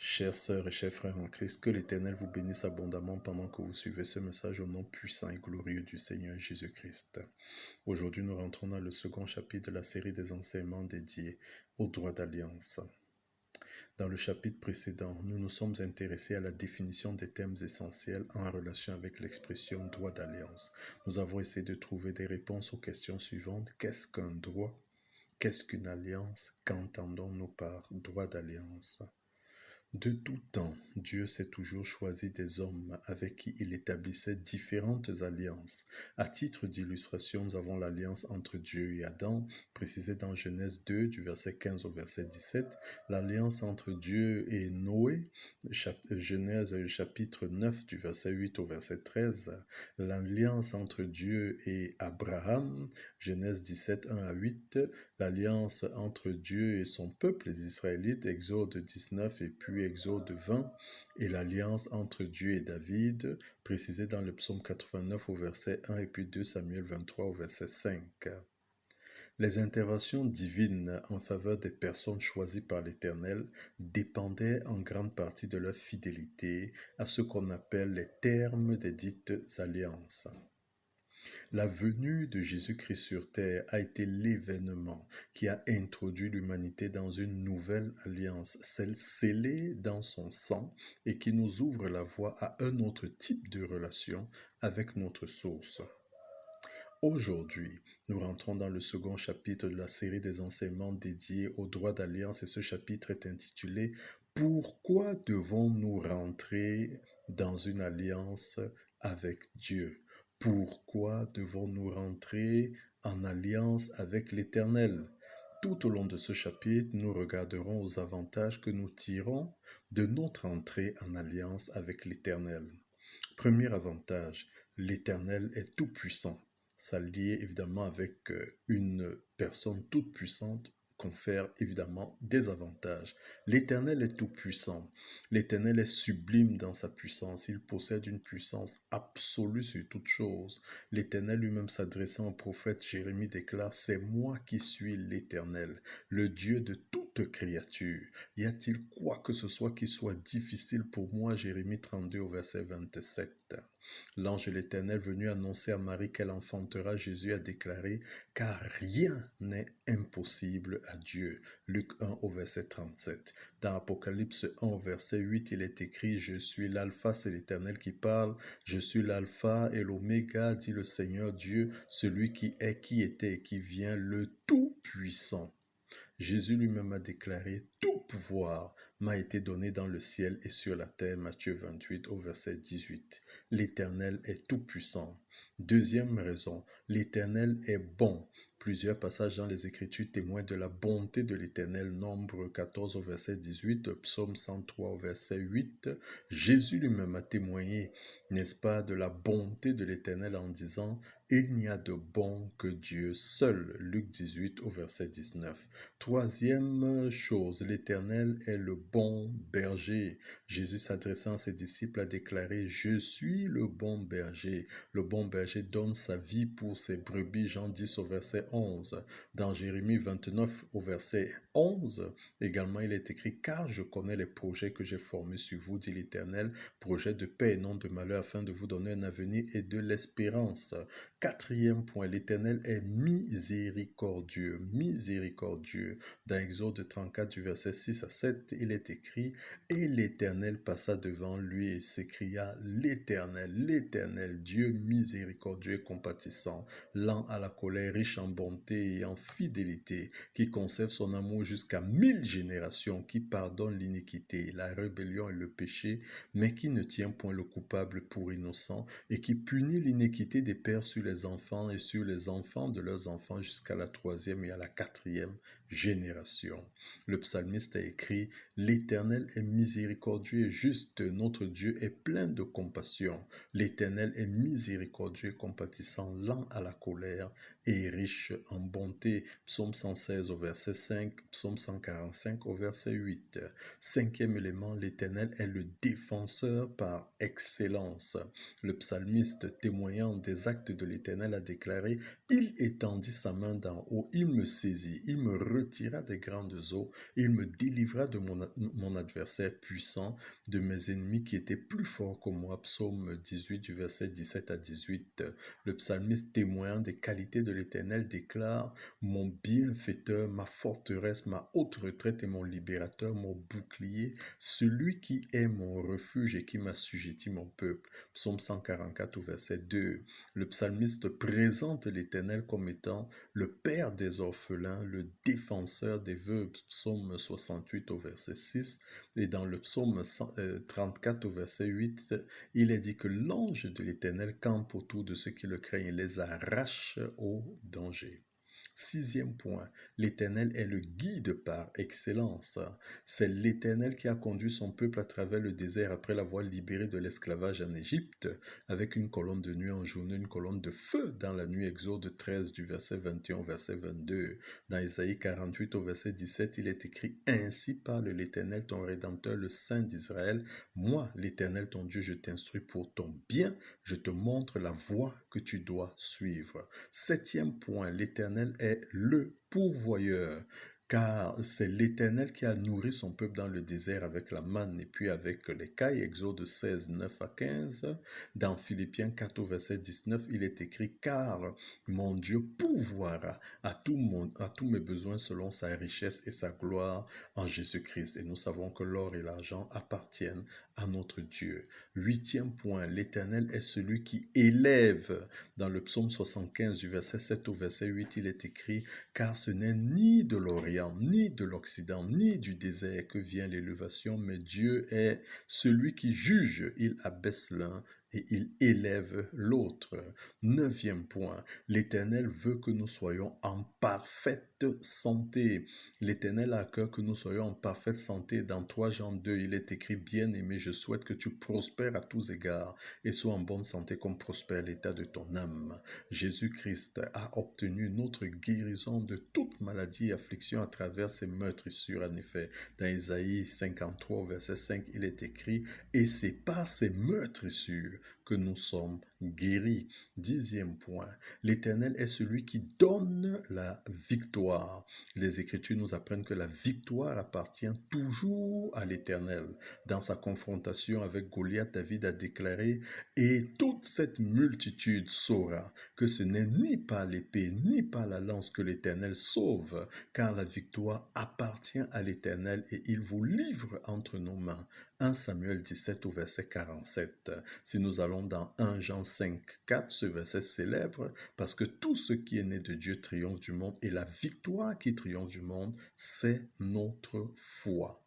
Chères sœurs et chers frères en Christ, que l'Éternel vous bénisse abondamment pendant que vous suivez ce message au nom puissant et glorieux du Seigneur Jésus-Christ. Aujourd'hui, nous rentrons dans le second chapitre de la série des enseignements dédiés au droit d'alliance. Dans le chapitre précédent, nous nous sommes intéressés à la définition des thèmes essentiels en relation avec l'expression droit d'alliance. Nous avons essayé de trouver des réponses aux questions suivantes. Qu'est-ce qu'un droit? Qu'est-ce qu'une alliance? Qu'entendons-nous par droit d'alliance? De tout temps, Dieu s'est toujours choisi des hommes avec qui il établissait différentes alliances. À titre d'illustration, nous avons l'alliance entre Dieu et Adam, précisée dans Genèse 2, du verset 15 au verset 17, l'alliance entre Dieu et Noé, Genèse chapitre 9, du verset 8 au verset 13, l'alliance entre Dieu et Abraham, Genèse 17, 1 à 8, l'alliance entre Dieu et son peuple, les Israélites, Exode 19 et puis Exode 20, et l'alliance entre Dieu et David, précisée dans le psaume 89 au verset 1 et puis 2 Samuel 23 au verset 5. Les interventions divines en faveur des personnes choisies par l'Éternel dépendaient en grande partie de leur fidélité à ce qu'on appelle les termes des dites alliances. La venue de Jésus-Christ sur terre a été l'événement qui a introduit l'humanité dans une nouvelle alliance, celle scellée dans son sang et qui nous ouvre la voie à un autre type de relation avec notre source. Aujourd'hui, nous rentrons dans le second chapitre de la série des enseignements dédiés au droit d'alliance et ce chapitre est intitulé « Pourquoi devons-nous rentrer dans une alliance avec Dieu ?» Pourquoi devons-nous rentrer en alliance avec l'Éternel? Tout au long de ce chapitre, nous regarderons aux avantages que nous tirons de notre entrée en alliance avec l'Éternel. Premier avantage, l'Éternel est tout-puissant. S'allier évidemment avec une personne toute puissante confère évidemment des avantages. L'Éternel est tout-puissant. L'Éternel est sublime dans sa puissance. Il possède une puissance absolue sur toute chose. L'Éternel lui-même s'adressant au prophète Jérémie déclare « C'est moi qui suis l'Éternel, le Dieu de toute créature. Y a-t-il quoi que ce soit qui soit difficile pour moi ?» Jérémie 32 au verset 27. L'ange de l'Éternel venu annoncer à Marie qu'elle enfantera Jésus a déclaré « Car rien n'est impossible à Dieu ». Luc 1 au verset 37. Dans Apocalypse 1 au verset 8, il est écrit « Je suis l'alpha », c'est l'Éternel qui parle. « Je suis l'alpha et l'oméga, dit le Seigneur Dieu, celui qui est, qui était et qui vient, le Tout-Puissant. » Jésus lui-même a déclaré « Tout pouvoir m'a été donné dans le ciel et sur la terre » Matthieu 28 au verset 18. L'Éternel est tout-puissant. Deuxième raison, l'Éternel est bon. Plusieurs passages dans les Écritures témoignent de la bonté de l'Éternel. Nombre 14 au verset 18, Psaume 103 au verset 8. Jésus lui-même a témoigné, n'est-ce pas, de la bonté de l'Éternel en disant « Il n'y a de bon que Dieu seul » Luc 18 au verset 19. Troisième chose, l'Éternel est le bon berger. Jésus s'adressant à ses disciples a déclaré « Je suis le bon berger ». Le bon berger donne sa vie pour ses brebis, Jean 10 au verset 11. Dans Jérémie 29 au verset 11, également il est écrit « Car je connais les projets que j'ai formés sur vous, dit l'Éternel, projets de paix et non de malheur, afin de vous donner un avenir et de l'espérance. » Quatrième point, l'Éternel est miséricordieux, miséricordieux. Dans Exode 34 du verset 6 à 7, il est écrit « Et l'Éternel passa devant lui et s'écria « L'Éternel, l'Éternel, Dieu miséricordieux et compatissant, lent à la colère, riche en bonté et en fidélité, qui conserve son amour jusqu'à 1000 générations, qui pardonne l'iniquité, la rébellion et le péché, mais qui ne tient point le coupable pour innocent, et qui punit l'iniquité des pères sur les enfants et sur les enfants de leurs enfants jusqu'à la 3e et à la 4e génération. » Le psalmiste a écrit « L'Éternel est miséricordieux et juste, notre Dieu est plein de compassion. L'Éternel est miséricordieux et compatissant, lent à la colère est riche en bonté. Psaume 116 au verset 5, psaume 145 au verset 8. Cinquième élément, l'Éternel est le défenseur par excellence. Le psalmiste, témoignant des actes de l'Éternel, a déclaré: « Il étendit sa main d'en haut, il me saisit, il me retira des grandes eaux, il me délivra de mon adversaire puissant, de mes ennemis qui étaient plus forts que moi. » Psaume 18 du verset 17 à 18. Le psalmiste, témoignant des qualités de l'Éternel, déclare: « Mon bienfaiteur, ma forteresse, ma haute retraite et mon libérateur, mon bouclier, celui qui est mon refuge et qui m'assujettit mon peuple. » Psaume 144 au verset 2. Le psalmiste présente l'Éternel comme étant le Père des orphelins, le défenseur des veuves. Psaume 68 au verset 6. Et dans le psaume 34 au verset 8, il est dit que l'ange de l'Éternel campe autour de ceux qui le craignent et les arrache au danger. Sixième point, l'Éternel est le guide par excellence. C'est l'Éternel qui a conduit son peuple à travers le désert après l'avoir libéré de l'esclavage en Égypte, avec une colonne de nuit en journée, une colonne de feu dans la nuit. Exode 13 du verset 21 au verset 22. Dans Isaïe 48 au verset 17, il est écrit: « Ainsi parle l'Éternel, ton Rédempteur, le Saint d'Israël. Moi, l'Éternel, ton Dieu, je t'instruis pour ton bien, je te montre la voie que tu dois suivre. » Septième point, l'Éternel est le pourvoyeur, car c'est l'Éternel qui a nourri son peuple dans le désert avec la manne et puis avec l'écaille. Exode 16, 9 à 15. Dans Philippiens 4, verset 19, il est écrit: « Car mon Dieu pourvoira à tous mes besoins selon sa richesse et sa gloire en Jésus-Christ. » Et nous savons que l'or et l'argent appartiennent à notre Dieu. Huitième point, l'Éternel est celui qui élève. Dans le psaume 75 du verset 7 au verset 8, il est écrit: « Car ce n'est ni de l'Orient, ni de l'Occident, ni du désert que vient l'élévation, mais Dieu est celui qui juge. Il abaisse l'un et il élève l'autre. » Neuvième point, l'Éternel veut que nous soyons en parfaite santé. L'Éternel a à cœur que nous soyons en parfaite santé. Dans 3 Jean 2, il est écrit: « Bien-aimé, je souhaite que tu prospères à tous égards et sois en bonne santé comme prospère l'état de ton âme. » Jésus-Christ a obtenu notre guérison de toute maladie et affliction à travers ses meurtrissures. En effet, dans Isaïe 53, verset 5, il est écrit: « Et c'est par ces meurtrissures que nous sommes guéris. » Dixième point, l'Éternel est celui qui donne la victoire. Les Écritures nous apprennent que la victoire appartient toujours à l'Éternel. Dans sa confrontation avec Goliath, David a déclaré: « Et toute cette multitude saura que ce n'est ni par l'épée ni par la lance que l'Éternel sauve, car la victoire appartient à l'Éternel et il vous livre entre nos mains. » 1 Samuel 17 au verset 47. Si nous allons dans 1 Jean 5, 4, ce verset célèbre parce que tout ce qui est né de Dieu triomphe du monde et la victoire qui triomphe du monde, c'est notre foi.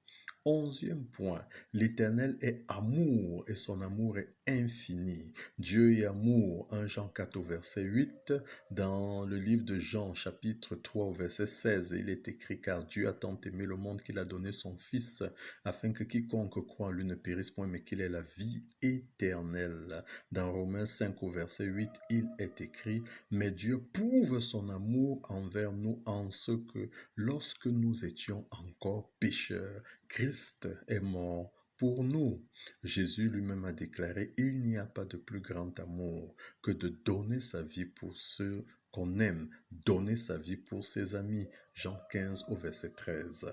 11e point, l'Éternel est amour et son amour est infini. Dieu est amour, 1 Jean 4 au verset 8. Dans le livre de Jean chapitre 3 au verset 16, il est écrit: « Car Dieu a tant aimé le monde qu'il a donné son Fils, afin que quiconque croit en lui ne périsse point, mais qu'il ait la vie éternelle. » Dans Romains 5 au verset 8, il est écrit: « Mais Dieu prouve son amour envers nous en ce que, lorsque nous étions encore pécheurs, Christ est mort pour nous. » Jésus lui-même a déclaré: « Il n'y a pas de plus grand amour que de donner sa vie pour ceux qu'on aime, donner sa vie pour ses amis. » Jean 15 au verset 13.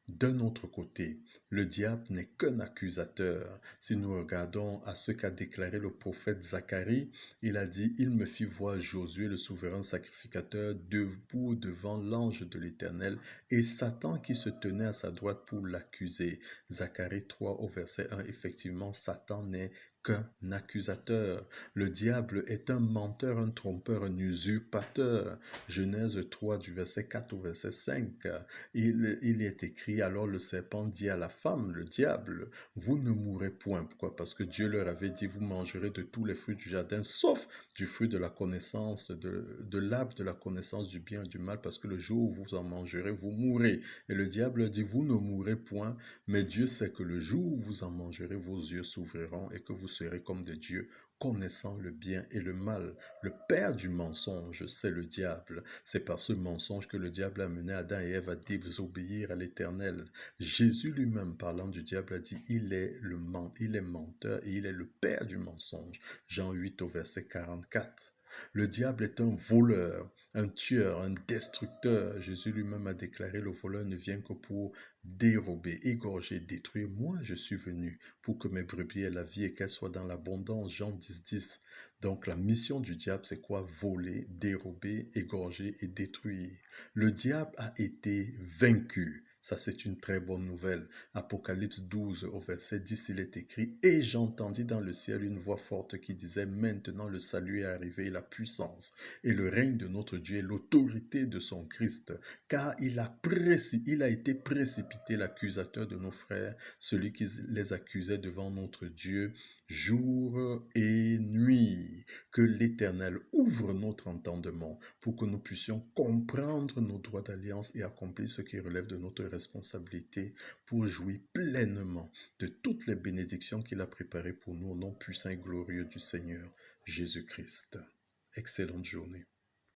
D'un autre côté, le diable n'est qu'un accusateur. Si nous regardons à ce qu'a déclaré le prophète Zacharie, il a dit: « Il me fit voir Josué, le souverain sacrificateur, debout devant l'ange de l'Éternel, et Satan qui se tenait à sa droite pour l'accuser. » Zacharie 3 au verset 1, effectivement, Satan n'est qu'un accusateur. Le diable est un menteur, un trompeur, un usurpateur. Genèse 3 du verset 4 au verset 5. Il est écrit: « Alors le serpent dit à la femme, le diable, vous ne mourrez point. » Pourquoi? Parce que Dieu leur avait dit: « Vous mangerez de tous les fruits du jardin, sauf du fruit de la connaissance, de l'arbre de la connaissance du bien et du mal, parce que le jour où vous en mangerez, vous mourrez. » Et le diable dit: « Vous ne mourrez point, mais Dieu sait que le jour où vous en mangerez, vos yeux s'ouvriront et que vous serez comme des dieux, connaissant le bien et le mal. Le père du mensonge, c'est le diable. C'est par ce mensonge que le diable a mené Adam et Ève à désobéir à l'Éternel. Jésus lui-même, parlant du diable, a dit, il est menteur et il est le père du mensonge. Jean 8 au verset 44. Le diable est un voleur, un tueur, un destructeur. Jésus lui-même a déclaré, le voleur ne vient que pour dérober, égorger, détruire. Moi, je suis venu pour que mes brebis aient la vie et qu'elles soient dans l'abondance. Jean 10, 10. Donc la mission du diable, c'est quoi? Voler, dérober, égorger et détruire. Le diable a été vaincu. Ça, c'est une très bonne nouvelle. Apocalypse 12 au verset 10, il est écrit « Et j'entendis dans le ciel une voix forte qui disait « Maintenant le salut est arrivé, la puissance et le règne de notre Dieu et l'autorité de son Christ, car il a été précipité l'accusateur de nos frères, celui qui les accusait devant notre Dieu jour et nuit. Que l'Éternel ouvre notre entendement pour que nous puissions comprendre nos droits d'alliance et accomplir ce qui relève de notre responsabilité pour jouir pleinement de toutes les bénédictions qu'il a préparées pour nous au nom puissant et glorieux du Seigneur Jésus-Christ. Excellente journée.